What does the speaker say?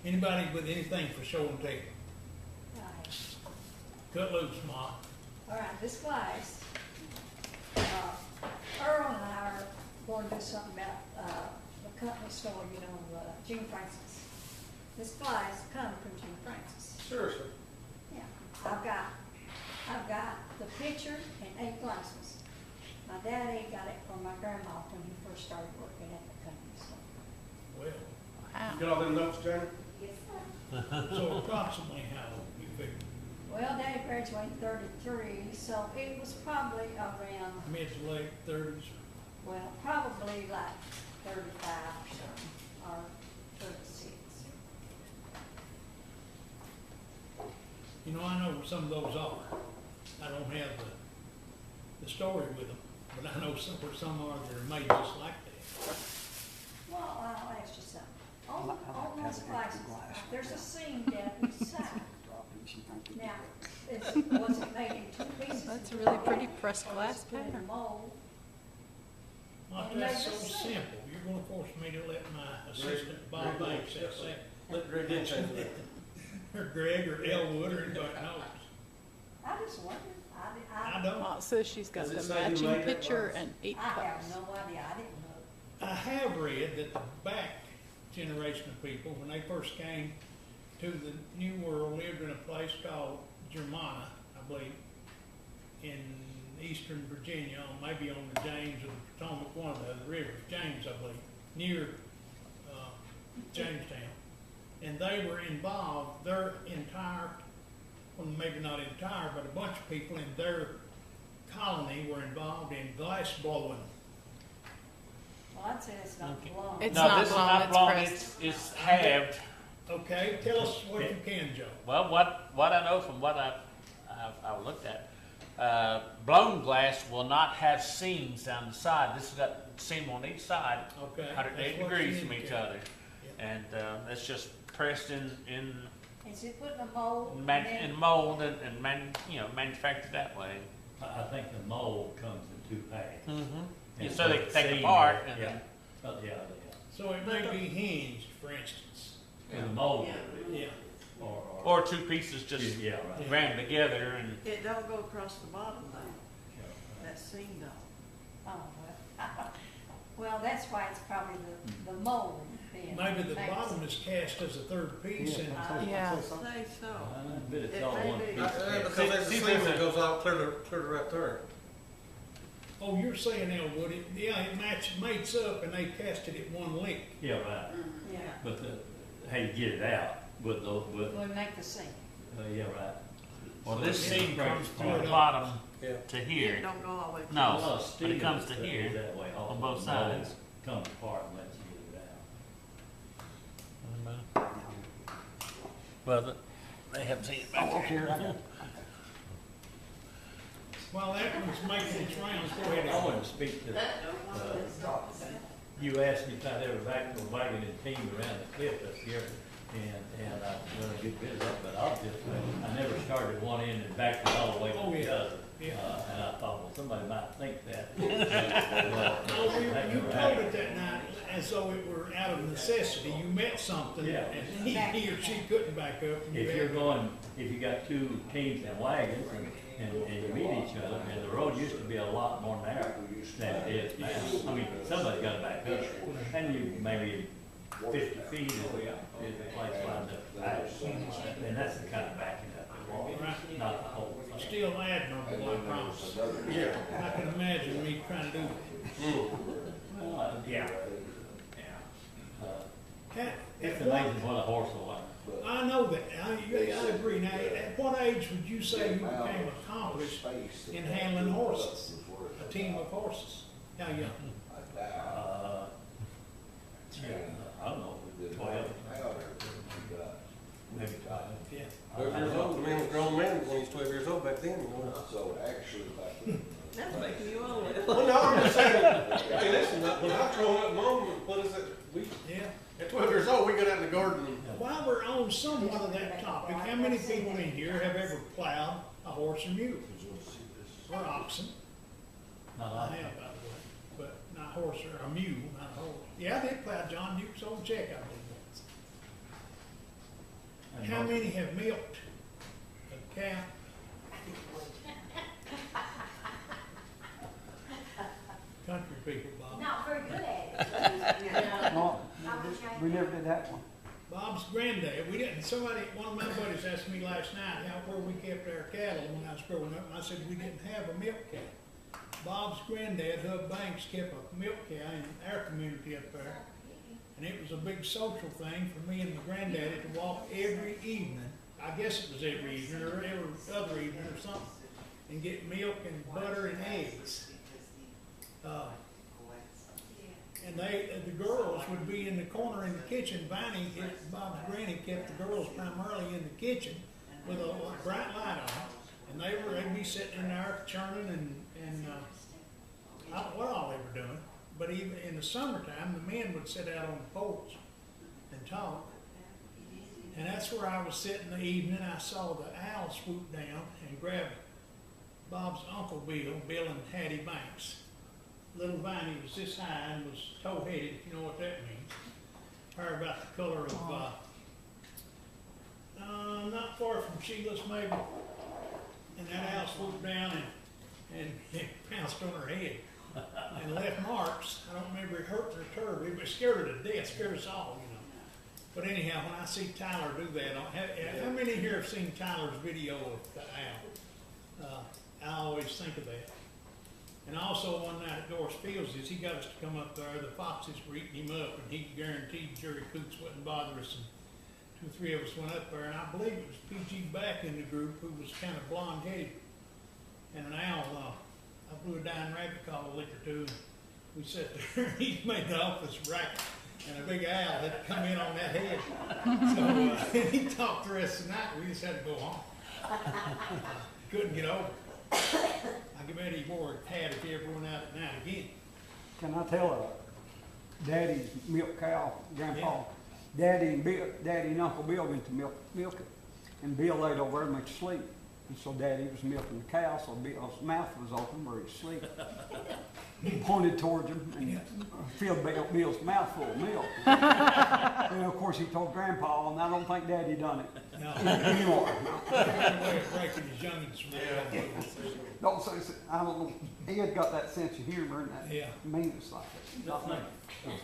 Anybody with anything for show and tell? Right. Cut loose, Ma. All right, this glass, Earl and I are going to do something about, the company store, you know, Gene Francis. This glass comes from Gene Francis. Seriously? Yeah, I've got the picture and 8 glasses. My daddy got it from my grandma when he first started working at the company store. Well, You get all them notes, Jane? Yes, sir. so approximately how old you figure? Well, Daddy graduated in 33, so it was probably around, Mid to late thirties? well, probably like 35 or something, or 36. You know, I know what some of those are. I don't have the story with them, but I know where some are that are made just like that. Well, I'll ask you something. On, I like on those having glasses, extra glass. there's a seam down each side. Now, was it made in 2 pieces? That's a really pretty pressed Or was glass it put in a pattern. mold? Well, And that's so they just say- simple. You're gonna force me to let my assistant Bob Banks say that. Let Greg did change it. Or Greg or Elwood or anybody knows. I just wondered. I don't. Oh, it says she's got Does it the say who matching made that picture glass? and 8 I have cups. no idea. I didn't know. I have read that the back generation of people, when they first came to the New World, lived in a place called Germana, I believe, in eastern Virginia, maybe on the James or the Potomac, one of the other rivers, James, I believe, near Jamestown. And they were involved, their entire, well, maybe not entire, but a bunch of people in their colony were involved in glass blowing. Well, I'd say it's not Okay. long. It's No, not this is blown, not it's blown, pressed. it's halved. Okay, tell us what you can, Joe. Well, what I know from what I've looked at, blown glass will not have seams down the side. This has got seam on each side, Okay. 180 that's what degrees you from each indicate. other. And that's just pressed in Is it put in a mold? and then- mold and manufactured that way. I think the mold comes in 2 packs. Yeah, And so they the take it seam, apart and Yeah, then- yeah. So it may be hinged, for instance. And the mold, Yeah. Or 2 pieces just yeah, right. ran together and It don't go across the bottom though, Yeah, that seam don't. Oh, well. Well, that's why it's probably the mold then. Maybe the makes bottom it. is cast as a third piece and Yeah. Say so. I bet it's It all may one be. piece. Because there's a See, seam there's that a- goes out clear to right there. oh, you're saying Elwood, it mates up and they casted it one lick. Yeah, right. Yeah, But how you get it out with those, would make the seam. yeah, right. well, So this it's seam comes pressed from apart. the bottom Yeah. to It here. don't go all the way. No. A lot of but steel it comes to stuff here is that way, all on the both mold sides. comes apart and lets you get it out. Well, they haven't seen it back here. While that one's making its rounds, go I ahead. want to speak to, you asked me if I'd ever wagon and team around the cliff up here, and I've done a good bit of that, but I never started one end and backed it all the way Oh, to the yeah. other. Yeah. And I thought, well, somebody might think that. Oh, you told it that night as though it were out of necessity. You met something Yeah. and he or she couldn't back up. and you If you're had- going, if you got 2 teams and wagons and you meet each other, and the road used to be a lot more narrow than it is now. I mean, somebody got to back up, and you maybe 50 feet is the place lined up. And that's the kind of backing up they want, Right. not the whole thing. Still admirable, I promise. Yeah. I can imagine me trying to do that. Well, yeah. At It's what- amazing what a horse will learn. I know that. I agree. Now, at what age would you say you became accomplished in handling horses? A team of horses? How young? I don't know, 12, maybe 12. Yeah. 12 years old, the man was a grown man when he was 12 years old back then, you know. So actually, That's making you old. Well, no, I'm just saying, hey, listen, when I was growing up, Mom, what is it? Yeah. At 12 years old, we got out in the garden and While we're on somewhat of that topic, how many people in here have ever plowed a horse or mule? Or oxen? Not I like have, by the way, but not horse or a mule, not a horse. Yeah, I did plow John Duke's old check, I believe once. And How most- many have milked a cow? Country people, Bob. Not very good at it. No, I wish I we had. never did that one. Bob's granddad, we didn't, one of my buddies asked me last night where we kept our cattle when I was growing up, and I said we didn't have a milk cow. Bob's granddad, Hub Banks, kept a milk cow in our community up there, and it was a big social thing for me and my granddaddy to walk every evening, I guess it was every evening, or every other evening or something, and get milk and butter and eggs. And the girls would be in the corner in the kitchen. Bob's granny kept the girls primarily in the kitchen with a bright light on, and they'd be sitting in there churning and I don't know what all they were doing. But even in the summertime, the men would sit out on the porch and talk. And that's where I was sitting the evening. I saw the owl swoop down and grab Bob's Uncle Bill and Hattie Banks. Little Viney was this high and was tow-headed, if you know what that means. Hair about the color of, not far from Sheila's maybe. And that owl swooped down and pounced on her head and left marks. I don't remember it hurting her terribly, but scared her to death, scared us all, you know. But anyhow, when I see Tyler do that, how many here have seen Tyler's video of the owl? I always think of that. And also one night at Doris Fields, he got us to come up there, the foxes were eating him up, and he guaranteed Jerry Coots wouldn't bother us. And 2 or 3 of us went up there, and I believe it was P.G. Back in the group, who was kind of blonde-headed. And an owl, I blew a dying rabbit call a lick or two, and we sat there, and he made the office racket, and a big owl had come in on that head. So, and he talked the rest of the night, we just had to go home. Couldn't get over it. I bet he wore a hat if he ever went out at night again. Can I tell Daddy's milk cow, Grandpa? Daddy and Uncle Bill went to milk it, and Bill laid over there and went to sleep. And so Daddy was milking the cow, so Bill's mouth was open where he was asleep. He pointed towards him and filled Bill's mouth full of milk. And of course he told Grandpa, and I don't think Daddy done it No, anymore. different way of breaking his youngins from that. Don't say, I don't know, he had got that sense of humor and that Yeah. meanness like that. I think